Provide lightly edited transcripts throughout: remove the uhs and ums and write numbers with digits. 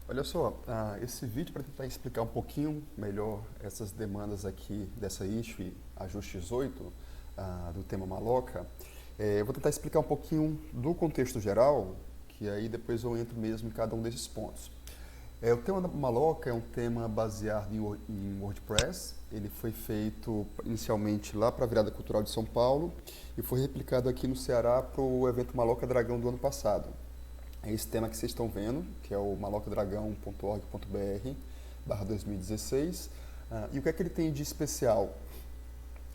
Olha só, esse vídeo para tentar explicar um pouquinho melhor essas demandas aqui dessa issue ajuste 18 do tema Maloca, eu vou tentar explicar um pouquinho do contexto geral, que aí depois eu entro mesmo em cada um desses pontos. O tema da Maloca é um tema baseado em WordPress. Ele foi feito inicialmente lá para a Virada Cultural de São Paulo e foi replicado aqui no Ceará para o evento Maloca Dragão do ano passado. É esse tema que vocês estão vendo, que é o malocadragão.org.br/2016. E o que é que ele tem de especial?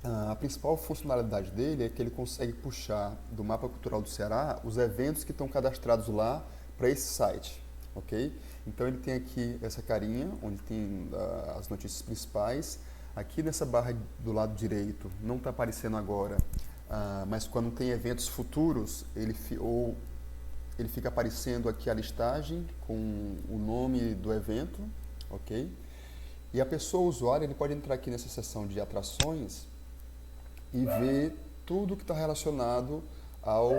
A principal funcionalidade dele é que ele consegue puxar do mapa cultural do Ceará os eventos que estão cadastrados lá para esse site, ok? Então ele tem aqui essa carinha, onde tem as notícias principais. Aqui nessa barra do lado direito, não está aparecendo agora, mas quando tem eventos futuros, ele fica aparecendo aqui a listagem com o nome do evento, ok? E a pessoa, o usuário, ele pode entrar aqui nessa seção de atrações e ver tudo que está relacionado ao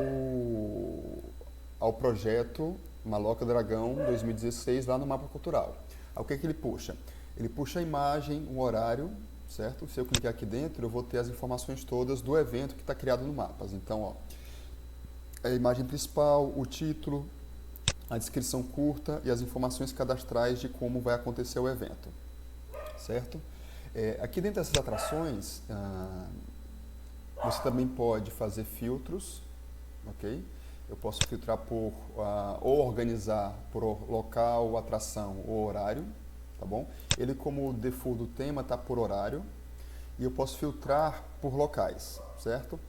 projeto Maloca Dragão 2016 lá no mapa cultural. O que é que ele puxa? Ele puxa a imagem, o horário, certo? Se eu clicar aqui dentro, eu vou ter as informações todas do evento que está criado no Mapas. Então, ó, a imagem principal, o título, a descrição curta e as informações cadastrais de como vai acontecer o evento, certo? Aqui dentro dessas atrações, você também pode fazer filtros, ok? Eu posso filtrar ou organizar por local, atração ou horário, tá bom? Ele, como default do tema, está por horário e eu posso filtrar por locais, certo?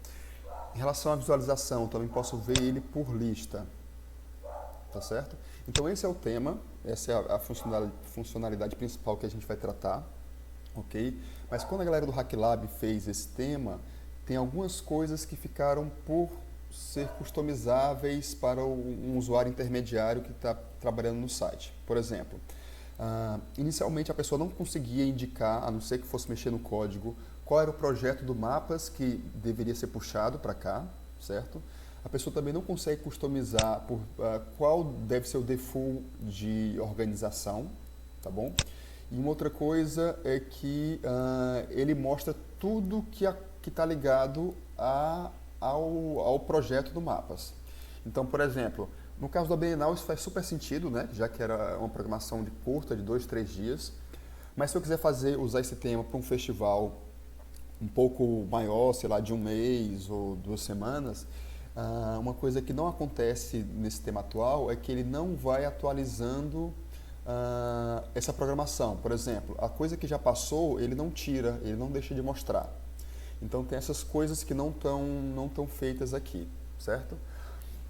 Em relação à visualização, também posso ver ele por lista, tá certo? Então esse é o tema, essa é a funcionalidade principal que a gente vai tratar, ok? Mas quando a galera do HackLab fez esse tema, tem algumas coisas que ficaram por ser customizáveis para um usuário intermediário que está trabalhando no site. Por exemplo, inicialmente a pessoa não conseguia indicar, a não ser que fosse mexer no código, qual era o projeto do Mapas que deveria ser puxado para cá, certo? A pessoa também não consegue customizar por qual deve ser o default de organização, tá bom? E uma outra coisa é que ele mostra tudo que está ligado ao projeto do Mapas. Então, por exemplo, no caso da Bienal isso faz super sentido, né? Já que era uma programação de curta, de 2, 3 dias. Mas se eu quiser usar esse tema para um festival um pouco maior, sei lá, de um mês ou 2 semanas, uma coisa que não acontece nesse tema atual é que ele não vai atualizando essa programação. Por exemplo, a coisa que já passou, ele não tira, ele não deixa de mostrar. Então tem essas coisas que não estão feitas aqui, certo?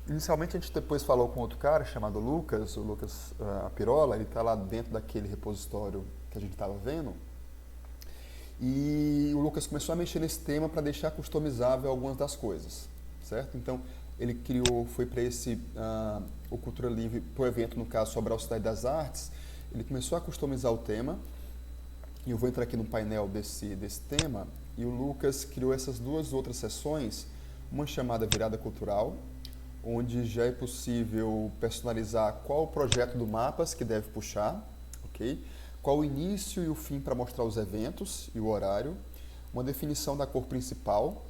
Inicialmente a gente depois falou com outro cara chamado Lucas, o Lucas Pirola, ele está lá dentro daquele repositório que a gente estava vendo. E o Lucas começou a mexer nesse tema para deixar customizável algumas das coisas, certo? Então ele foi para o Cultura Livre, para o evento, no caso, sobre a Cidade das Artes, ele começou a customizar o tema, e eu vou entrar aqui no painel desse tema, e o Lucas criou essas duas outras sessões, uma chamada Virada Cultural, onde já é possível personalizar qual o projeto do Mapas que deve puxar, ok? Qual o início e o fim para mostrar os eventos e o horário, uma definição da cor principal,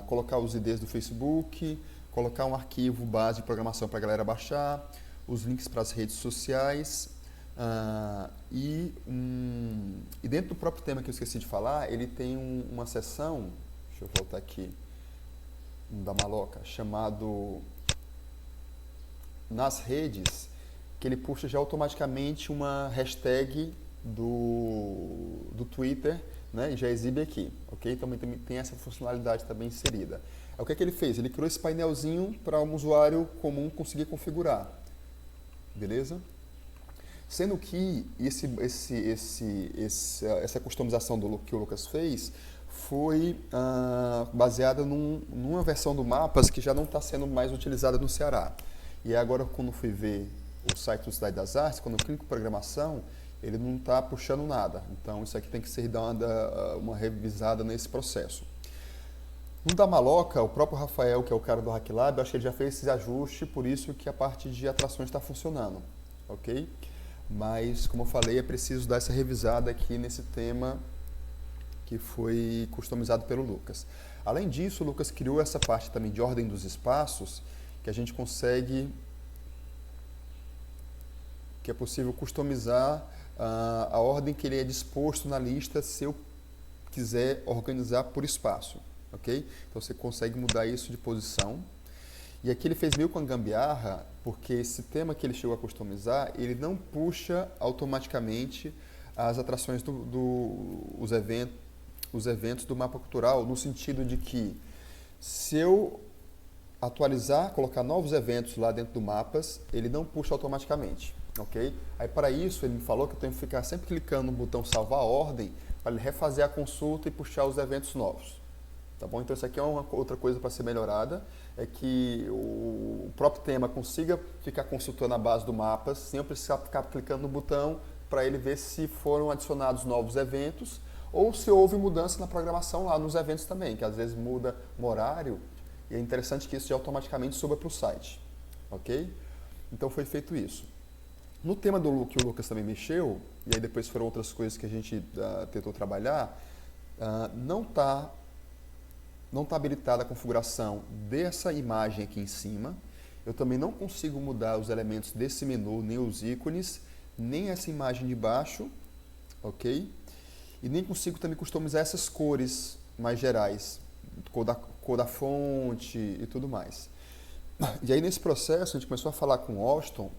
colocar os IDs do Facebook, colocar um arquivo base de programação para a galera baixar, os links para as redes sociais, e dentro do próprio tema que eu esqueci de falar, ele tem uma seção, deixa eu voltar aqui, da Maloca, chamado Nas Redes, que ele puxa já automaticamente uma hashtag do Twitter, né, e já exibe aqui, ok? Então também tem essa funcionalidade também inserida. O que é que ele fez? Ele criou esse painelzinho para um usuário comum conseguir configurar, beleza? Sendo que essa customização que o Lucas fez foi baseada numa versão do Mapas que já não está sendo mais utilizada no Ceará. E agora, quando fui ver o site do Cidade das Artes, quando eu clico em programação, ele não está puxando nada. Então, isso aqui tem que ser dada uma revisada nesse processo. No da Maloca, o próprio Rafael, que é o cara do HackLab, eu acho que ele já fez esse ajuste, por isso que a parte de atrações está funcionando. ok? Mas, como eu falei, é preciso dar essa revisada aqui nesse tema que foi customizado pelo Lucas. Além disso, o Lucas criou essa parte também de ordem dos espaços, que a gente consegue, que é possível customizar a ordem que ele é disposto na lista se eu quiser organizar por espaço, ok? Então você consegue mudar isso de posição. E aqui ele fez meio com a gambiarra, porque esse tema que ele chegou a customizar, ele não puxa automaticamente as atrações os eventos do mapa cultural, no sentido de que se eu atualizar, colocar novos eventos lá dentro do mapas, ele não puxa automaticamente, ok? Aí para isso ele me falou que eu tenho que ficar sempre clicando no botão salvar a ordem para ele refazer a consulta e puxar os eventos novos. Tá bom? Então isso aqui é uma outra coisa para ser melhorada, é que o próprio tema consiga ficar consultando a base do mapa sem eu precisar ficar clicando no botão para ele ver se foram adicionados novos eventos ou se houve mudança na programação lá nos eventos também, que às vezes muda o horário e é interessante que isso já automaticamente suba para o site, ok? Então foi feito isso. No tema que o Lucas também mexeu, e aí depois foram outras coisas que a gente tentou trabalhar, não está habilitada a configuração dessa imagem aqui em cima. Eu também não consigo mudar os elementos desse menu, nem os ícones, nem essa imagem de baixo, ok? E nem consigo também customizar essas cores mais gerais, cor da fonte e tudo mais. E aí nesse processo a gente começou a falar com o Austin,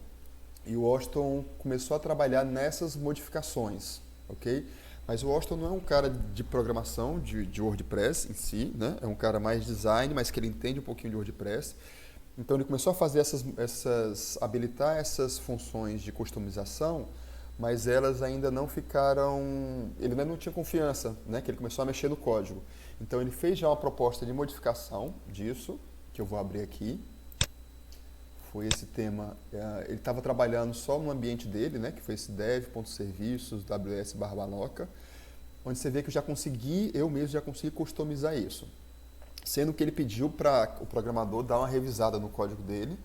e o Austin começou a trabalhar nessas modificações, ok? Mas o Austin não é um cara de programação, de WordPress em si, né? É um cara mais design, mas que ele entende um pouquinho de WordPress. Então ele começou a fazer habilitar essas funções de customização, mas elas ainda não ficaram, ele ainda não tinha confiança, né? Que ele começou a mexer no código. Então ele fez já uma proposta de modificação disso, que eu vou abrir aqui. Foi esse tema, ele estava trabalhando só no ambiente dele, né, que foi esse dev.serviços, ws/maloca, onde você vê que eu mesmo já consegui customizar isso. Sendo que ele pediu para o programador dar uma revisada no código dele,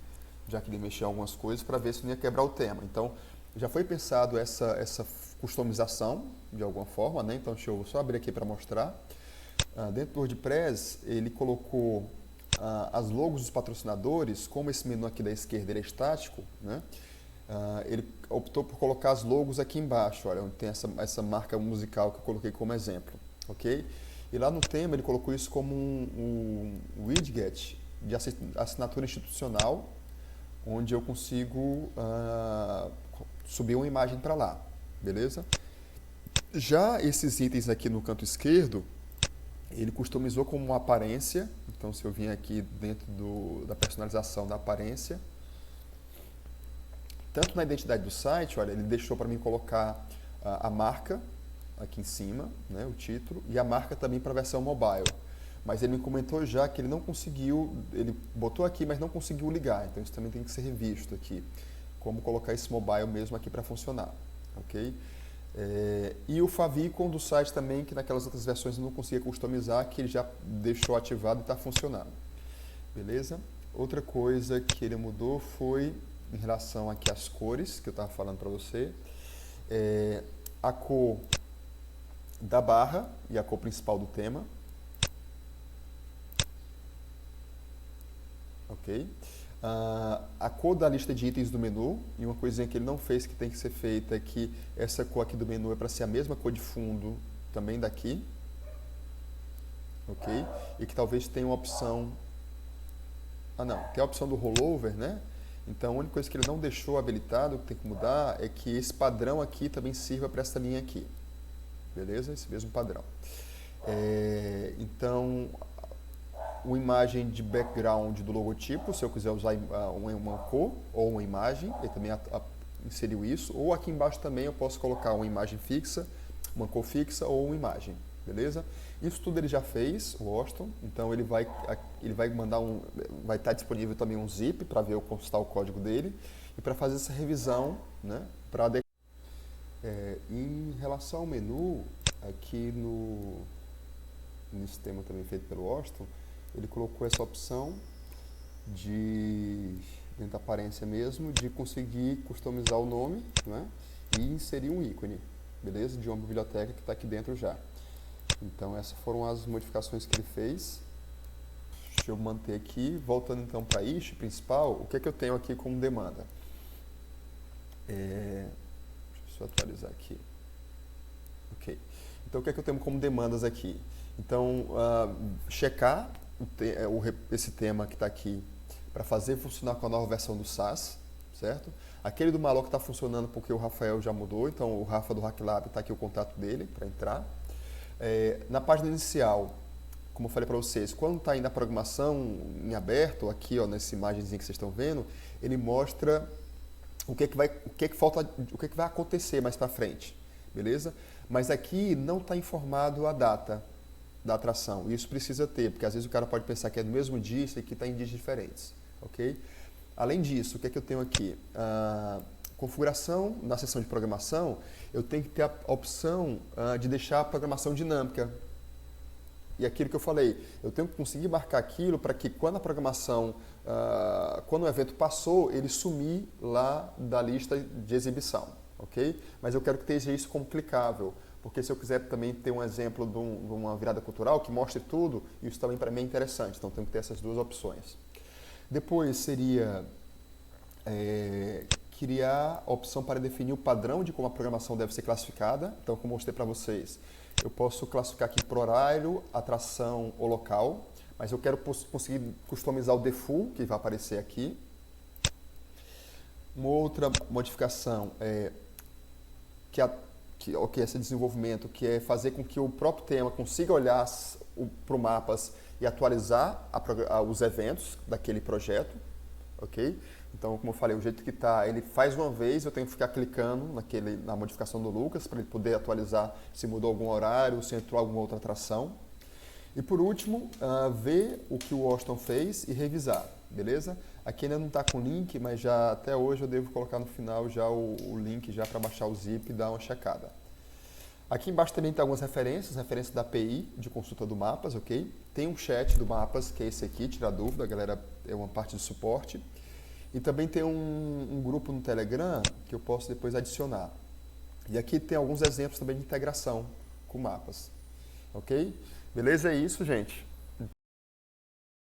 já que ele mexeu em algumas coisas, para ver se não ia quebrar o tema. Então, já foi pensado essa customização, de alguma forma, né? Então, deixa eu só abrir aqui para mostrar. Dentro do WordPress, ele colocou as logos dos patrocinadores, como esse menu aqui da esquerda ele é estático, né? Ele optou por colocar as logos aqui embaixo, olha, onde tem essa marca musical que eu coloquei como exemplo, ok? E lá no tema ele colocou isso como um widget de assinatura institucional, onde eu consigo subir uma imagem para lá, beleza? Já esses itens aqui no canto esquerdo, ele customizou como uma aparência. Então, se eu vim aqui dentro da personalização da aparência, tanto na identidade do site, olha, ele deixou para mim colocar a marca aqui em cima, né, o título, e a marca também para a versão mobile. Mas ele me comentou já que ele não conseguiu, ele botou aqui, mas não conseguiu ligar. Então, isso também tem que ser revisto aqui. Como colocar esse mobile mesmo aqui para funcionar, ok? E o favicon do site também, que naquelas outras versões eu não conseguia customizar, que ele já deixou ativado e está funcionando. Beleza? Outra coisa que ele mudou foi em relação aqui às cores, que eu estava falando para você. A cor da barra e a cor principal do tema. Ok? A cor da lista de itens do menu, e uma coisinha que ele não fez que tem que ser feita é que essa cor aqui do menu é para ser a mesma cor de fundo também daqui, ok? E que talvez tenha uma opção, não, tem a opção do rollover, né? Então a única coisa que ele não deixou habilitado, que tem que mudar, é que esse padrão aqui também sirva para essa linha aqui, beleza? Esse mesmo padrão. Então, uma imagem de background do logotipo, se eu quiser usar uma cor ou uma imagem, ele também inseriu isso. Ou aqui embaixo também eu posso colocar uma imagem fixa, uma cor fixa ou uma imagem, beleza? Isso tudo ele já fez, o Austin, então ele vai mandar vai estar disponível também um zip para ver como está o código dele e para fazer essa revisão, né? Em relação ao menu, aqui nesse tema também feito pelo Austin, ele colocou essa opção de dentro da aparência mesmo, de conseguir customizar o nome, né? E inserir um ícone, beleza? De uma biblioteca que está aqui dentro já. Então essas foram as modificações que ele fez. Deixa eu manter aqui. Voltando então para a issue principal, o que é que eu tenho aqui como demanda? Deixa eu só atualizar aqui. Ok. Então o que é que eu tenho como demandas aqui? Então, checar esse tema que está aqui para fazer funcionar com a nova versão do SaaS, certo? Aquele do Malloc está funcionando porque o Rafael já mudou, então o Rafa do HackLab está aqui o contato dele para entrar. Na página inicial, como eu falei para vocês, quando está aí na programação em aberto, aqui ó, nessa imagenzinha que vocês estão vendo, ele mostra o que vai acontecer mais para frente, beleza? Mas aqui não está informado a data da atração, e isso precisa ter, porque às vezes o cara pode pensar que é no mesmo dia, isso aqui está em dias diferentes, ok? Além disso, o que é que eu tenho aqui? Configuração, na seção de programação, eu tenho que ter a opção de deixar a programação dinâmica. E aquilo que eu falei, eu tenho que conseguir marcar aquilo para que quando a programação, quando o evento passou, ele sumir lá da lista de exibição, ok? Mas eu quero que esteja isso como clicável, porque se eu quiser também ter um exemplo de uma virada cultural que mostre tudo, isso também para mim é interessante, então tenho que ter essas duas opções. Depois seria criar a opção para definir o padrão de como a programação deve ser classificada. Então, como eu mostrei para vocês, eu posso classificar aqui por horário, atração ou local, mas eu quero conseguir customizar o default, que vai aparecer aqui. Uma outra modificação é esse desenvolvimento, que é fazer com que o próprio tema consiga olhar para o mapas e atualizar os eventos daquele projeto, ok? Então, como eu falei, o jeito que está, ele faz uma vez, eu tenho que ficar clicando na modificação do Lucas para ele poder atualizar se mudou algum horário, se entrou alguma outra atração. E por último, ver o que o Washington fez e revisar, beleza? Aqui ainda não está com link, mas já até hoje eu devo colocar no final já o link já para baixar o zip e dar uma checada. Aqui embaixo também tem algumas referências da API de consulta do Mapas, ok? Tem um chat do Mapas, que é esse aqui, tirar dúvida, a galera é uma parte de suporte. E também tem um grupo no Telegram que eu posso depois adicionar. E aqui tem alguns exemplos também de integração com Mapas, ok? Beleza? É isso, gente.